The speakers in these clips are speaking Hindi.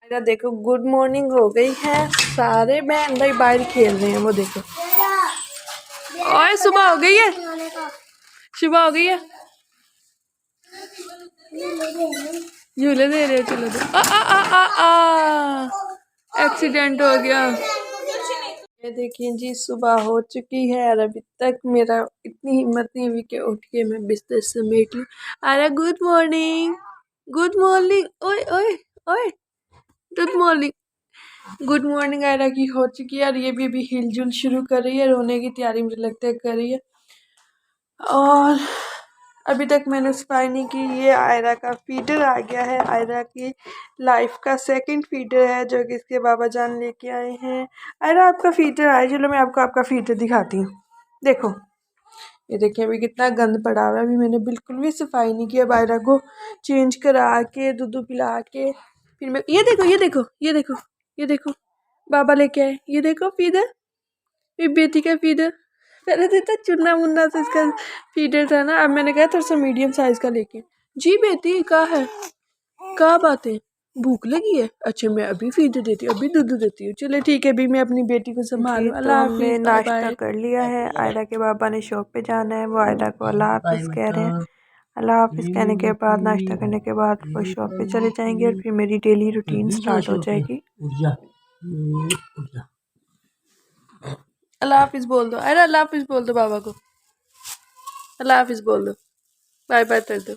मेरा देखो गुड मॉर्निंग हो गई है। सारे बहन भाई बाहर खेल रहे हैं, वो देखो। और सुबह हो गई है, सुबह हो गई है। झूले दे रहे हो, चलो दो। आ आ आ आ आ एक्सीडेंट हो गया। ये देखिए जी, सुबह हो चुकी है और अभी तक मेरा इतनी हिम्मत नहीं हुई कि उठ के मैं बिस्तर समेट लूं। अरे गुड मॉर्निंग, गुड मॉर्निंग, ओए ओए ओए, good morning. Good morning Ayra की हो चुकी है और ये भी अभी हिलजुल शुरू कर रही है, रोने की तैयारी मुझे लगता है कर रही है। और अभी तक मैंने सफाई नहीं की। ये आयरा का फीडर आ गया है, आयरा की लाइफ का सेकंड फीडर है जो कि इसके बाबा जान लेके आए हैं। आयरा आपका फीडर आया, चलो मैं आपको आपका फीडर दिखाती हूँ। देखो, ये देखिए अभी कितना गंद पड़ा हुआ है। अभी मैंने बिल्कुल भी सफाई नहीं की। अब आयरा को चेंज करा के दूध पिला के फिर मैं, ये देखो ये देखो ये देखो ये देखो बाबा लेके आए, ये देखो फीडर, ये बेटी का फीडर। पहले तो इतना चुन्ना मुन्ना से इसका फीडर था ना, अब मैंने कहा थोड़ा सा मीडियम साइज का लेके। जी बेटी कहाँ है, कहाँ बात है, भूख लगी है? अच्छा मैं अभी फीडर देती हूँ, अभी दूध देती हूँ। चलो ठीक है, अभी मैं अपनी बेटी को संभालूं। तो अल्लाह हमने हाफिज, बाय नाश्ता बाय। कर लिया है। आयरा के पापा ने शॉप पे जाना है, वो आयरा को अल्लाह हाफिज कह रहे हैं। अल्लाह हाफिज कहने के बाद, नाश्ता करने के बाद वो शॉप पे चले जाएंगे और फिर मेरी डेली रूटीन स्टार्ट हो जाएगी। अल्लाह हाफिज बोल दो, अरे अल्लाह हाफिज बोल दो बाबा को, अल्लाह हाफिज बोल दो, बाय बाय कर दो।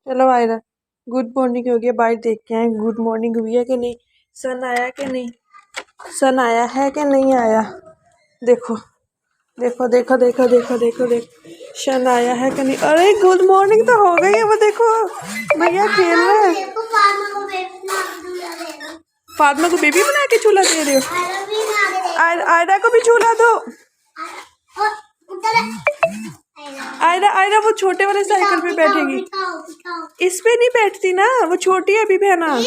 चलो आयरा, गुड मॉर्निंग हो गया, बाहर देख के आए गुड मॉर्निंग हुई है कि नहीं, सन आया कि नहीं, सन आया है कि नहीं आया। देखो देखो देखो देखो देखो देखो देखो सन आया है कि नहीं। अरे गुड मॉर्निंग तो हो गई है, वो देखो भैया खेल रहे हैं। फातिमा को बेबी बना के झूला दे रहे हो? आयरा को भी झूला दो। आयरा आयरा वो छोटे वाले साइकिल पे बैठेगी, इस पे नहीं बैठती ना, वो छोटी है अभी बहना।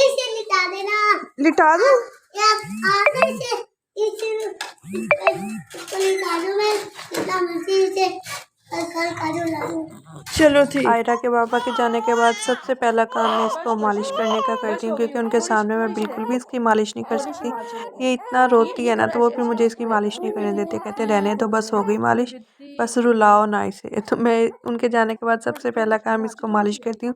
लिटा दो। चलो ठीक। आयरा के पापा के जाने के बाद सबसे पहला काम मैं इसको मालिश करने का करती हूँ, क्योंकि उनके सामने मैं बिल्कुल भी इसकी मालिश नहीं कर सकती। ये इतना रोती है ना, तो वो फिर मुझे इसकी मालिश नहीं करने देते, कहते रहने तो बस हो गई मालिश, बस रुलाओ ना इसे। तो मैं उनके जाने के बाद सबसे पहला काम इसको मालिश करती हूँ।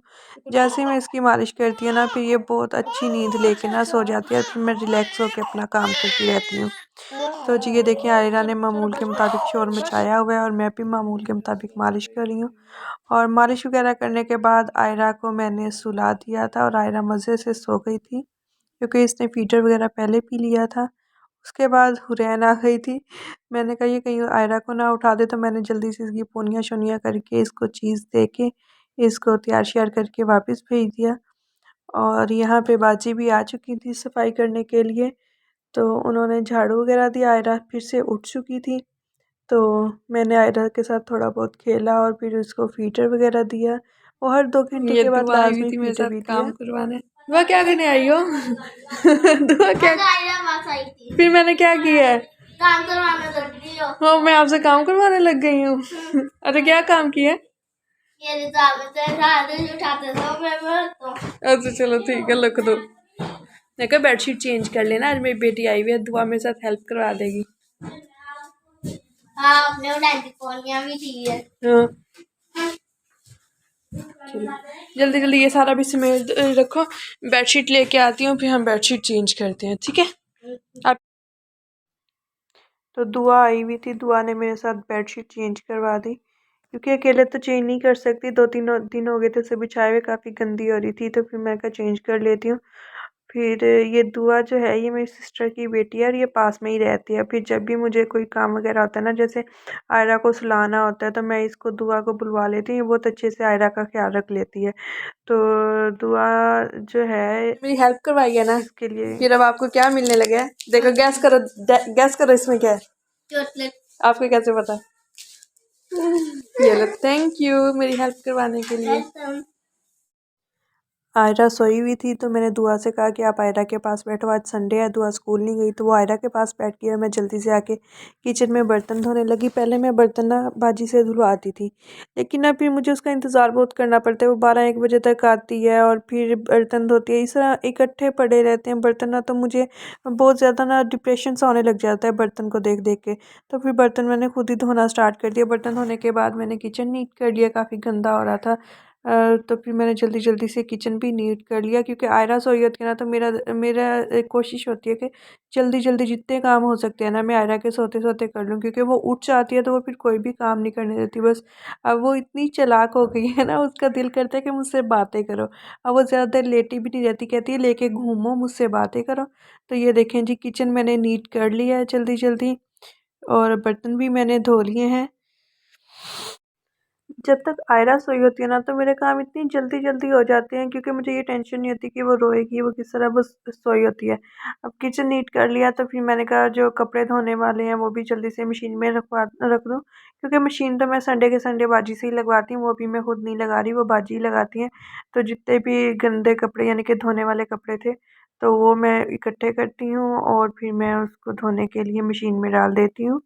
जैसे ही मैं इसकी मालिश करती हूँ ना, फिर ये बहुत अच्छी नींद लेके ना सो जाती है, फिर मैं रिलैक्स होकर अपना काम करती रहती हूँ। तो जी ये देखिए, आयरा ने मामूल के मुताबिक शोर मचाया हुआ है और मैं भी मामूल के मुताबिक मालिश कर रही हूँ। और मालिश वगैरह करने के बाद आयरा को मैंने सुला दिया था और आयरा मज़े से सो गई थी, क्योंकि इसने फीडर वगैरह पहले पी लिया था। उसके बाद हुरैन आ गई थी। मैंने कहा ये कहीं आयरा को ना उठा दे, तो मैंने जल्दी से इसकी पोनियाँ शोनियाँ करके इसको चीज़ दे के इसको तैयार श्यार करके वापस भेज दिया। और यहाँ पे बाजी भी आ चुकी थी सफाई करने के लिए, तो उन्होंने झाड़ू वगैरह दिया। आयरा फिर से उठ चुकी थी, तो मैंने आयरा के साथ थोड़ा बहुत खेला और फिर उसको फीडर वगैरह दिया। वो हर 2 घंटे ये के बाद दुआ आई हुई लाजमी थी मेरे फीडर साथ भी काम दिया। करवाने। दुआ क्या करने आई हो? दुआ क्या, फिर मैंने क्या किया है? काम करवाने लग गई हो। हाँ मैं आपसे काम करवाने लग गई हूँ। अरे क्या काम किया? ये उठाते थे मैं तो। अच्छा चलो ठीक है, लिख दो। मैं कहा बेडशीट चेंज कर लेना, आज मेरी बेटी आई हुई है, दुआ मेरे साथ हेल्प करवा देगी। हाँ अपने उठाई थी, पोनिया भी थी है। हाँ चलो जल्दी जल्दी ये सारा भी समेट रखो, बेडशीट लेके आती हूँ, फिर हम बेडशीट चेंज करते हैं, ठीक है? आप तो दुआ आई हुई थी, दुआ ने मेरे साथ बेडशीट चेंज करवा दी, क्योंकि अकेले तो चेंज नहीं कर सकती। 2-3 दिन हो गए थे उसे बिछाए हुए, काफ़ी गंदी हो रही थी, तो फिर मैं कहा चेंज कर लेती हूँ। फिर ये दुआ जो है, ये मेरी सिस्टर की बेटी है और ये पास में ही रहती है। फिर जब भी मुझे कोई काम वगैरह होता है ना, जैसे आयरा को सुलाना होता है, तो मैं इसको दुआ को बुलवा लेती हूँ। ये बहुत अच्छे से आयरा का ख्याल रख लेती है। तो दुआ जो है मेरी हेल्प करवाई है ना, इसके लिए। फिर अब आपको क्या मिलने लगे है? देखो गैस करो, गैस करो इसमें क्या है, चॉकलेट। आपको कैसे पता? ये लो, थैंक यू मेरी हेल्प करवाने के लिए। आयरा सोई हुई थी तो मैंने दुआ से कहा कि आप आयरा के पास बैठो, आज संडे है, दुआ स्कूल नहीं गई, तो वो आयरा के पास बैठ गई और मैं जल्दी से आके किचन में बर्तन धोने लगी। पहले मैं बर्तन ना बाजी से धुलवाती थी, लेकिन ना फिर मुझे उसका इंतज़ार बहुत करना पड़ता है। वो 12-1 बजे तक आती है और फिर बर्तन धोती है। इस तरह इकट्ठे पड़े रहते हैं बर्तन ना, तो मुझे बहुत ज़्यादा ना डिप्रेशन सा होने लग जाता है बर्तन को देख देख के। तो फिर बर्तन मैंने खुद ही धोना स्टार्ट कर दिया। बर्तन धोने के बाद मैंने किचन नीट कर लिया, काफ़ी गंदा हो रहा था। तो फिर मैंने जल्दी जल्दी से किचन भी नीट कर लिया, क्योंकि आयरा सोई होती है ना, तो मेरा मेरा कोशिश होती है कि जल्दी जल्दी जितने काम हो सकते हैं ना मैं आयरा के सोते सोते कर लूँ, क्योंकि वो उठ जाती है तो वो फिर कोई भी काम नहीं करने देती बस। अब वो इतनी चालाक हो गई है ना, उसका दिल करता है कि मुझसे बातें करो। अब वो ज़्यादा देर लेटी भी नहीं रहती, कहती है लेके घूमो, मुझसे बातें करो। तो ये देखें जी, किचन मैंने नीट कर लिया है जल्दी जल्दी, और बर्तन भी मैंने धो लिए हैं। जब तक आयरा सोई होती है ना, तो मेरे काम इतनी जल्दी जल्दी हो जाते हैं, क्योंकि मुझे ये टेंशन नहीं होती कि वो रोएगी, वो किस तरह बस सोई होती है। अब किचन नीट कर लिया तो फिर मैंने कहा जो कपड़े धोने वाले हैं वो भी जल्दी से मशीन में रख दूँ, क्योंकि मशीन तो मैं संडे के संडे बाजी से ही लगवाती हूँ, वो भी मैं खुद नहीं लगा रही, वो बाजी ही लगाती हैं। तो जितने भी गंदे कपड़े यानी कि धोने वाले कपड़े थे, तो वो मैं इकट्ठे करती हूँ और फिर मैं उसको धोने के लिए मशीन में डाल देती हूँ।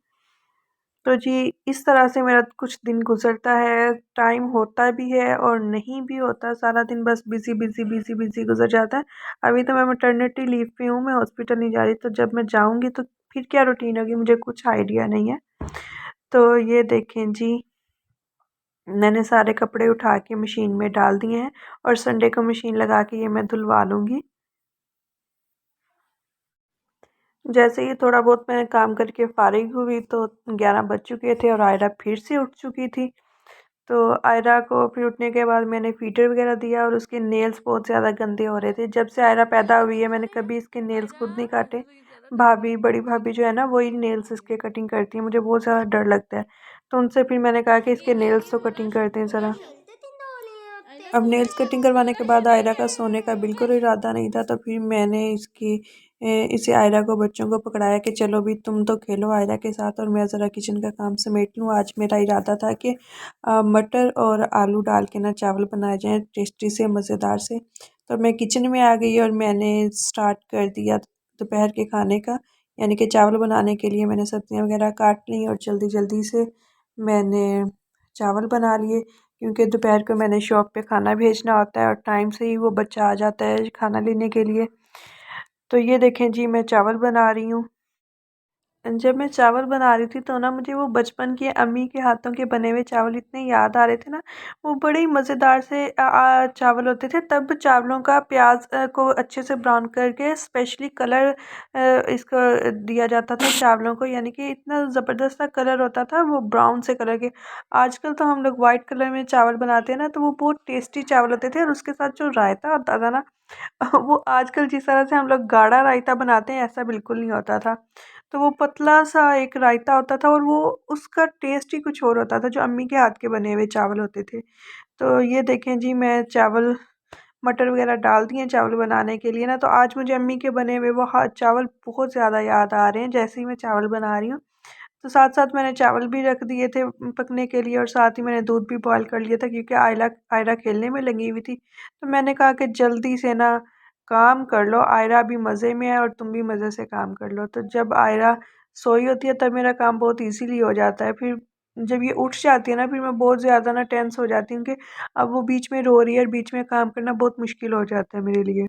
तो जी, इस तरह से मेरा कुछ दिन गुज़रता है, टाइम होता भी है और नहीं भी होता, सारा दिन बस बिज़ी, बिज़ी, बिज़ी, बिज़ी गुज़र जाता है। अभी तो मैं मैटरनिटी लीव पे हूँ, मैं हॉस्पिटल नहीं जा रही, तो जब मैं जाऊँगी तो फिर क्या रूटीन होगी मुझे कुछ आइडिया नहीं है। तो ये देखें जी, मैंने सारे कपड़े उठा के मशीन में डाल दिए हैं और संडे को मशीन लगा के ये मैं धुलवा लूँगी। जैसे ही थोड़ा बहुत मैं काम करके फ़ारिग हुई तो 11 बज चुके थे और आयरा फिर से उठ चुकी थी। तो आयरा को फिर उठने के बाद मैंने फ़ीडर वगैरह दिया और उसके नेल्स बहुत ज़्यादा गंदे हो रहे थे। जब से आयरा पैदा हुई है मैंने कभी इसके नेल्स खुद नहीं काटे। भाभी, बड़ी भाभी जो है ना, वही नेल्स इसके कटिंग करती है। मुझे बहुत ज़्यादा डर लगता है। तो उनसे फिर मैंने कहा कि इसके नेल्स तो कटिंग कर दें ज़रा। अब नेल्स कटिंग करवाने के बाद आयरा का सोने का बिल्कुल इरादा नहीं था, तो फिर मैंने इसे आयरा को बच्चों को पकड़ाया कि चलो भी तुम तो खेलो आयरा के साथ और मैं ज़रा किचन का काम समेट लूँ। आज मेरा इरादा था कि मटर और आलू डाल के ना चावल बनाए जाएँ टेस्टी से, मज़ेदार से। तो मैं किचन में आ गई और मैंने स्टार्ट कर दिया दोपहर के खाने का, यानी कि चावल बनाने के लिए मैंने सब्ज़ियाँ वगैरह काट ली और जल्दी जल्दी से मैंने चावल बना लिए, क्योंकि दोपहर को मैंने शॉप पे खाना भेजना होता है और टाइम से ही वो बच्चा आ जाता है खाना लेने के लिए। तो ये देखें जी, मैं चावल बना रही हूँ। जब मैं चावल बना रही थी तो ना मुझे वो बचपन के अम्मी के हाथों के बने हुए चावल इतने याद आ रहे थे ना। वो बड़े ही मज़ेदार से चावल होते थे। तब चावलों का प्याज को अच्छे से ब्राउन करके स्पेशली कलर इसको दिया जाता था चावलों को, यानी कि इतना ज़बरदस्त सा कलर होता था वो ब्राउन से कलर के। आजकल तो हम लोग वाइट कलर में चावल बनाते हैं ना, तो वो बहुत टेस्टी चावल होते थे और उसके साथ जो रायता होता था ना वो आजकल जिस तरह से हम लोग गाढ़ा रायता बनाते हैं ऐसा बिल्कुल नहीं होता था। तो वो पतला सा एक रायता होता था और वो उसका टेस्ट ही कुछ और होता था जो अम्मी के हाथ के बने हुए चावल होते थे। तो ये देखें जी, मैं चावल मटर वगैरह डाल दिए चावल बनाने के लिए ना, तो आज मुझे अम्मी के बने हुए वो चावल बहुत ज़्यादा याद आ रहे हैं जैसे ही मैं चावल बना रही हूँ। तो साथ साथ मैंने चावल भी रख दिए थे पकने के लिए और साथ ही मैंने दूध भी बॉयल कर लिया था, क्योंकि आयरा आयरा खेलने में लगी हुई थी। तो मैंने कहा कि जल्दी से ना काम कर लो, आयरा भी मज़े में है और तुम भी मज़े से काम कर लो। तो जब आयरा सोई होती है तब मेरा काम बहुत ईज़िली हो जाता है। फिर जब ये उठ जाती है ना, फिर मैं बहुत ज़्यादा ना टेंस हो जाती हूँ कि अब वो बीच में रो रही है और बीच में काम करना बहुत मुश्किल हो जाता है मेरे लिए।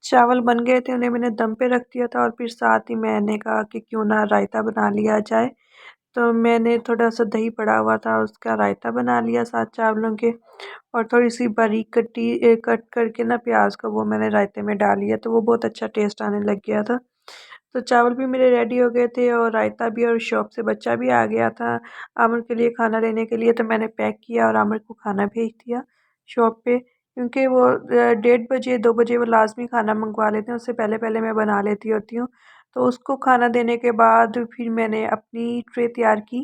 चावल बन गए थे, उन्हें मैंने दम पे रख दिया था और फिर साथ ही मैंने कहा कि क्यों ना रायता बना लिया जाए। तो मैंने थोड़ा-सा दही पड़ा हुआ था, उसका रायता बना लिया साथ चावलों के, और थोड़ी-सी बारीक कट करके ना प्याज को वो मैंने रायते में डाल लिया, तो वो बहुत अच्छा टेस्ट आने लग गया था। तो चावल भी मेरे रेडी हो गए थे और रायता भी, और शॉप से बच्चा भी आ गया था आमिर के लिए खाना लेने के लिए, तो मैंने पैक किया और आमिर को खाना भेज दिया शॉप पे, क्योंकि वो 1:30 2 बजे वो लाज़मी खाना मंगवा लेते हैं, उससे पहले-पहले मैं बना लेती होती हूँ। तो उसको खाना देने के बाद फिर मैंने अपनी ट्रे तैयार की।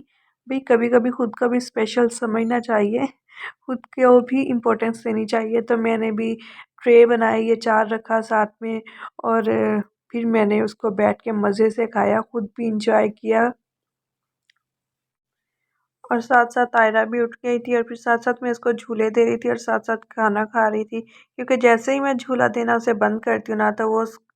भई कभी-कभी खुद का भी स्पेशल समझना चाहिए, खुद को भी इम्पोर्टेंस देनी चाहिए। तो मैंने भी ट्रे बनाई, अचार रखा साथ में, और फिर मैंने उसको बैठ के मज़े से खाया, खुद भी एंजॉय किया। और साथ साथ आयरा भी उठ गई थी और फिर साथ साथ मैं इसको झूले दे रही थी और साथ साथ खाना खा रही थी, क्योंकि जैसे ही मैं झूला देना उसे बंद करती हूँ ना तो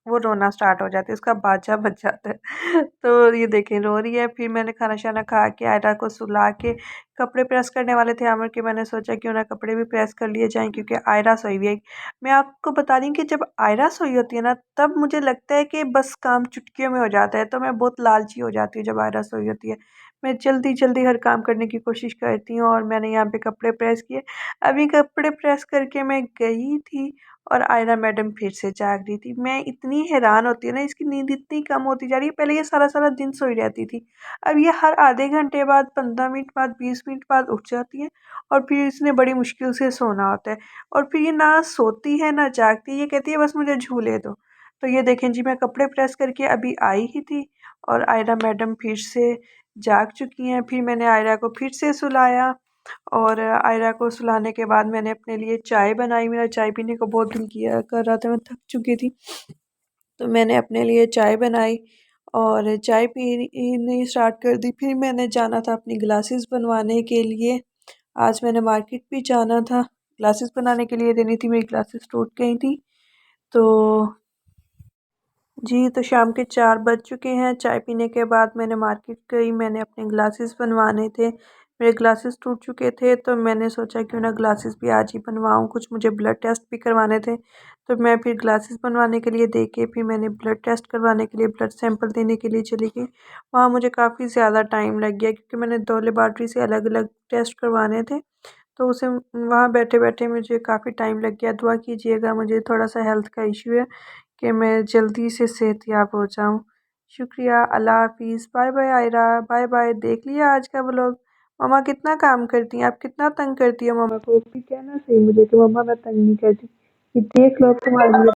वो रोना स्टार्ट हो जाती है, उसका बाजा बज जाता है। तो ये देखें रो रही है। फिर मैंने खाना शाना खा के आयरा को सुला के कपड़े प्रेस करने वाले थे आमिर के, मैंने सोचा क्यों ना कपड़े भी प्रेस कर लिए जाएं क्योंकि आयरा सोई हुई है। मैं आपको बता रही हूँ कि जब आयरा सोई होती है ना तब मुझे लगता है कि बस काम चुटकियों में हो जाता है, तो मैं बहुत लालची हो जाती हूँ जब आयरा सोई होती है। मैं जल्दी जल्दी हर काम करने की कोशिश करती हूँ और मैंने यहाँ पे कपड़े प्रेस किए। अभी कपड़े प्रेस करके मैं गई थी और आयरा मैडम फिर से जाग रही थी। मैं इतनी हैरान होती हूँ ना, इसकी नींद इतनी कम होती जा रही है। पहले ये सारा सारा दिन सोई रहती थी, अब ये हर आधे घंटे बाद, 15 मिनट बाद, 20 मिनट बाद उठ जाती है और फिर इसने बड़ी मुश्किल से सोना होता है। और फिर ये ना सोती है ना जागती है, ये कहती है बस मुझे झूले दो। तो ये देखें जी, मैं कपड़े प्रेस करके अभी आई ही थी और आयरा मैडम फिर से जाग चुकी हैं। फिर मैंने आयरा को फिर से सुलाया और आयरा को सुलाने के बाद मैंने अपने लिए चाय बनाई। मेरा चाय पीने को बहुत दिल किया कर रहा था, मैं थक चुकी थी, तो मैंने अपने लिए चाय बनाई और चाय पीनी स्टार्ट कर दी। फिर मैंने जाना था अपनी ग्लासेस बनवाने के लिए। आज मैंने मार्केट भी जाना था, ग्लासेस बनाने के लिए देनी थी, मेरी ग्लासेस टूट गई थी। तो जी, तो शाम के 4 बज चुके हैं। चाय पीने के बाद मैंने मार्केट गई, मैंने अपने ग्लासेस बनवाने थे, मेरे ग्लासेस टूट चुके थे, तो मैंने सोचा क्यों ना ग्लासेस भी आज ही बनवाऊँ। कुछ मुझे ब्लड टेस्ट भी करवाने थे, तो मैं फिर ग्लासेस बनवाने के लिए दे के फिर मैंने ब्लड टेस्ट करवाने के लिए, ब्लड सैंपल देने के लिए चली गई। वहाँ मुझे काफ़ी ज़्यादा टाइम लग गया क्योंकि मैंने 2 लेबॉर्ट्री से अलग अलग टेस्ट करवाने थे, तो उसे वहाँ बैठे बैठे मुझे काफ़ी टाइम लग गया। दुआ कीजिएगा, मुझे थोड़ा सा हेल्थ का इशू है कि मैं जल्दी से सेहतयाब हो जाऊँ। शुक्रिया, अल्लाह हाफ़िज़, bye bye Ayra, bye bye. देख लिया आज का व्लॉग। मम्मा कितना काम करती हैं, आप कितना तंग करती हैं मम्मा को, भी कहना सही मुझे कि मम्मा मैं तंग नहीं करती, कि देख लो तुम्हारे लिए